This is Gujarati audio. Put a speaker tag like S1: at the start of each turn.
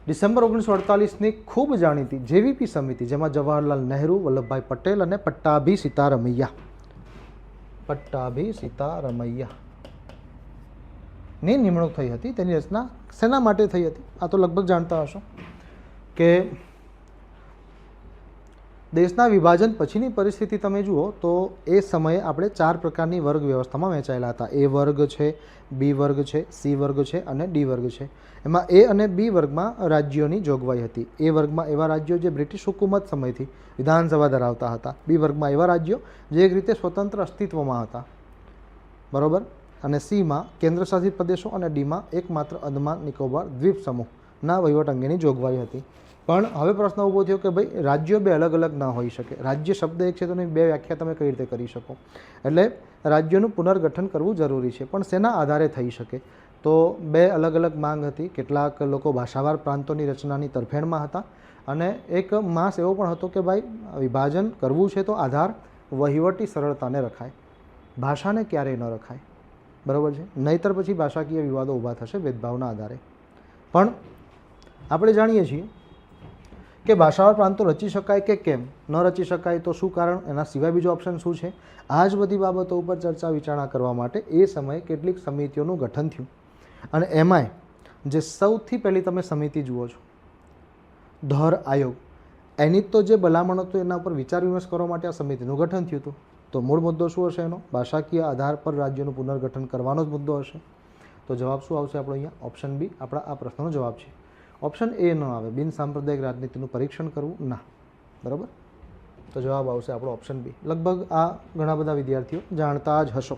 S1: ડિસેમ્બર 1948ની ખૂબ જાણીતી જેવીપી સમિતિ, જેમાં જવાહરલાલ નહેરુ, વલ્લભભાઈ પટેલ અને પટ્ટાભી સીતારમૈયા ની નિમણૂક થઈ હતી. તેની રચના શેના માટે થઈ હતી? આ તો લગભગ જાણતા હશો કે દેશના વિભાજન પછીની પરિસ્થિતિ તમે જુઓ તો એ સમયે આપણે 4 પ્રકારની વર્ગ વ્યવસ્થામાં વહેંચાયેલા હતા. એ વર્ગ છે, બી વર્ગ છે, સી વર્ગ છે અને ડી વર્ગ છે. એમાં એ અને બી વર્ગમાં રાજ્યોની જોગવાઈ હતી. એ વર્ગમાં એવા રાજ્યો જે બ્રિટિશ હુકુમત સમયથી વિધાનસભા ધરાવતા હતા. બી વર્ગમાં એવા રાજ્યો જે એક રીતે સ્વતંત્ર અસ્તિત્વમાં હતા, બરાબર. અને સીમાં કેન્દ્રશાસિત પ્રદેશો અને ડીમાં એકમાત્ર અંદમાન નિકોબાર દ્વીપ સમૂહના વહીવટ અંગેની જોગવાઈ હતી. પણ હવે પ્રશ્ન ઊભો થયો કે ભાઈ રાજ્યો બે અલગ અલગ ના હોઈ શકે. રાજ્ય શબ્દ એક છે તો એની બે વ્યાખ્યા તમે કઈ રીતે કરી શકો? એટલે રાજ્યોનું પુનર્ગઠન કરવું જરૂરી છે, પણ શેના આધારે થઈ શકે? તો બે અલગ અલગ માંગ હતી. કેટલાક લોકો ભાષાવાર પ્રાંતોની રચનાની તરફેણમાં હતા અને એક માસ એવો પણ હતો કે ભાઈ વિભાજન કરવું છે તો આધાર વહીવટી સરળતાને રખાય, ભાષાને ક્યારેય ન રખાય, બરાબર છે. નહીંતર પછી ભાષાકીય વિવાદો ઊભા થશે ભેદભાવના આધારે. પણ આપણે જાણીએ છીએ કે ભાષાવાર પ્રાંતો રચી શકાય કે કેમ ન રચી શકાય, તો શું કારણ, એના સિવાય બીજો ઓપ્શન શું છે, આ જ બધી બાબતો ઉપર ચર્ચા વિચારણા કરવા માટે એ સમયે કેટલીક સમિતિઓનું ગઠન થયું. અને એમાંય જે સૌથી પહેલી તમે સમિતિ જુઓ છો, ધોર આયોગ, એની તો જે ભલામણ હતું એના ઉપર વિચાર વિમર્શ કરવા માટે આ સમિતિનું ગઠન થયું હતું. તો મૂળ મુદ્દો શું હશે એનો? ભાષાકીય આધાર પર રાજ્યોનું પુનર્ગઠન કરવાનો જ મુદ્દો હશે. તો જવાબ શું આવશે આપણો અહીંયા? ઓપ્શન બી આપણા આ પ્રશ્નનો જવાબ છે. ઓપ્શન એ ન આવે, બિન સાંપ્રદાયિક રાજનીતિનું પરીક્ષણ કરવું, ના, બરાબર. તો જવાબ આવશે આપણો ઓપ્શન બી. લગભગ આ ઘણા બધા વિદ્યાર્થીઓ જાણતા જ હશો.